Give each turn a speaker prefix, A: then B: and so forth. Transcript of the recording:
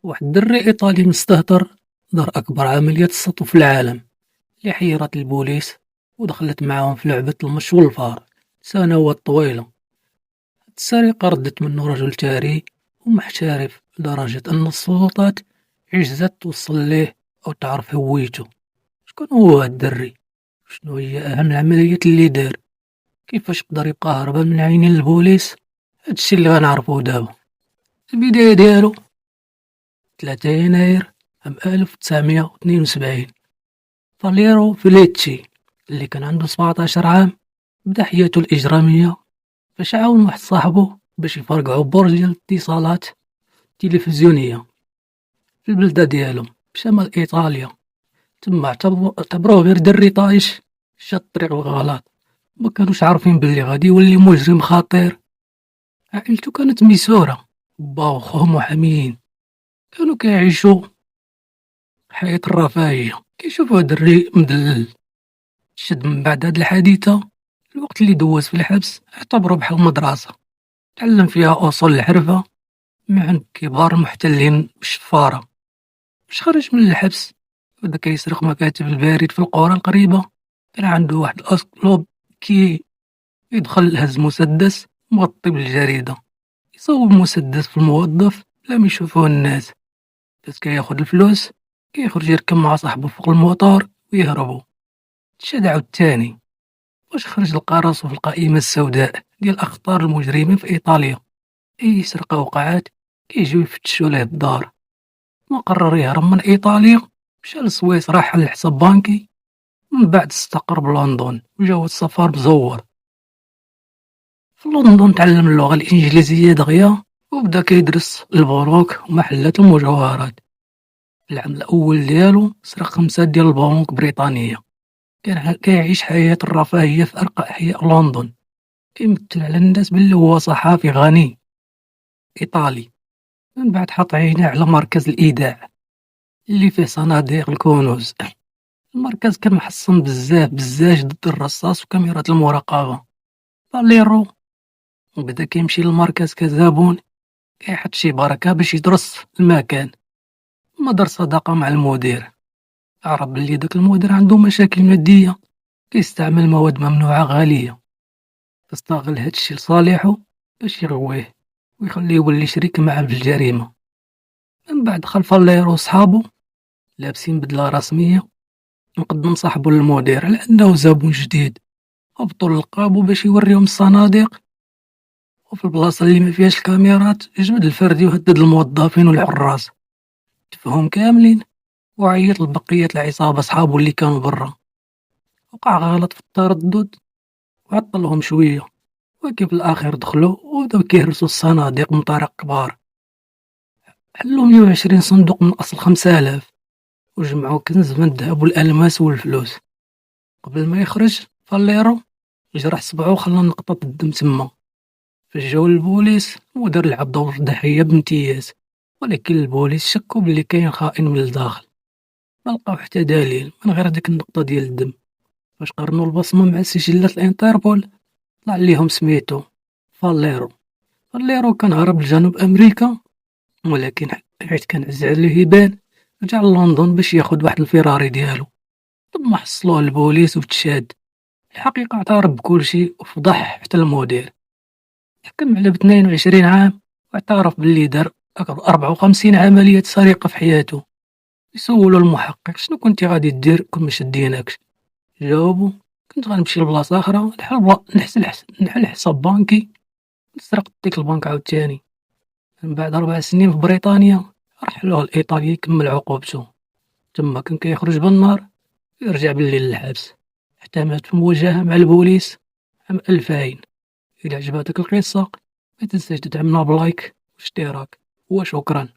A: واحد الدري إيطالي مستهتر دار أكبر عملية سطو في العالم اللي حيرت البوليس ودخلت معاهم في لعبة المش والفار سنوات طويلة. السرقة ردت منه رجل ثري ومحترف لدرجة أن السلطات عجزت توصل ليه أو تعرف هويته. شكون هو هاد الدري؟ شنو هي أهم العمليات اللي دار؟ كيفاش قدر يبقى هربان من عينين البوليس؟ هادشي اللي غنعرفوه دابا. البداية ديالو 3 يناير عام 1972. فاليرو فيليتشي اللي كان عنده 17 عام بدا حياته الإجرامية فاش عاون واحد صاحبه باش يفرقعو برج ديال الاتصالات التلفزيونية في البلدة ديالهم بشمال إيطاليا. تما اعتبروه غير دري طايش شاد الطريق الغلط، ما كانوش عارفين بلي غادي يولي مجرم خطير. عائلته كانت ميسورة، با وخوه محاميين، كانوا كيعيشوا حياة الرفاهية كيشوفوه دري مدلل. شد من بعد هاد الحادثة الوقت اللي دوز في الحبس اعتبره بحال مدرسة تعلم فيها أصول الحرفة مع عند كبار المحتلين بالشفارة. باش خرج من الحبس بدا كيسرق مكاتب البريد في القرى القريبة. كان عنده واحد الأسلوب كي يدخل هز مسدس مغطي بالجريدة، يصوب مسدس في الموظف بلا ما يشوفوه الناس. بس كياخد الفلوس كيخرج يركب مع صاحبه فوق الموطور ويهربوا. شاد عاود تاني واش خرج لقى راسو في القائمة السوداء ديال أخطار المجرمين في إيطاليا. أي سرقة وقعات كيجيو يفتشوا ليه الدار. ما قرر يهرب من إيطاليا مشى لسويسرا حل حساب بانكي، من بعد استقر بلندن وجاوز سفر مزور. في لندن تعلم اللغة الإنجليزية دغيا وبدا كيدرس البنوك ومحلات المجوهرات. في العام الأول ديالو سرق 5 ديال البنوك بريطانية. كان كيعيش حياة الرفاهية في أرقى أحياء لندن، كيمثل على الناس باللي هو صحافي غني إيطالي. من بعد حط عينيه على مركز الإيداع اللي فيه صناديق الكنوز. المركز كان محصن بزاف بالزاج ضد الرصاص وكاميرات المراقبة. فاليرو بدا كيمشي للمركز كزبون كيحط شي بركة باش يدرس المكان. ما دار صداقة مع المدير، عرف بلي داك المدير عنده مشاكل مادية كيستعمل مواد ممنوعة غالية. فاستغل هادشي لصالحه باش يغويه ويخليه يولي شريك معاه في الجريمة. من بعد دخل فاليرو وصحابو لابسين بدلة رسمية نقدم صاحبه للمدير على أنه زبون جديد. هبطوا للقابو باش يوريهم الصناديق، وفي البلاصة اللي ما فيهاش الكاميرات جبد الفردي وهدد الموظفين والحراس. تفهم كاملين وعيط لبقية العصابة صحابو اللي كانوا برا. وقع غلط في التردد وعطلهم شوية، ولكن في الأخير دخلوا وبداو كيهرسوا الصناديق من طريق كبار. حلوا 120 صندوق من أصل 5000 وجمعوا كنز من الذهب والألماس والفلوس. قبل ما يخرج فاليرو جرح صبعو وخلى نقطة الدم تما. فجاو البوليس ودار لعب دور الضحية بامتياز، ولكن البوليس شكوا بلي كاين خائن من الداخل. ما لقاو حتى دليل من غير ديك النقطة ديال الدم. فاش قارنوا البصمة مع سجلات الانتربول طلع ليهم سميتو فاليرو. فاليرو كان هرب لجنوب أمريكا، ولكن حيت كان عز عليه يبان رجع للندن باش ياخد واحد الفيراري ديالو. ثم حصلوه البوليس وتشاد. الحقيقة اعترف بكل شيء وفضح حتى المدير. حكم عليه ب22 عام واعترف باللي دار 54 عملية سرقة في حياته. يسولو المحقق شنو كنتي غادي دير كون ما شديناكش؟ جاوبو كنت غنمشي لبلاصة أخرى نحل حساب بانكي نسرق ديك البنك عاوتاني. من بعد 4 سنين في بريطانيا رحلوه لإيطاليا يكمل عقوبته. تما كان كيخرج بالنهار ويرجع بالليل للحبس، حتى مات في مواجهة مع البوليس عام 2000. إذا عجبتك القصة ما تنساش تدعمنا بلايك واشتراك، وشكرا.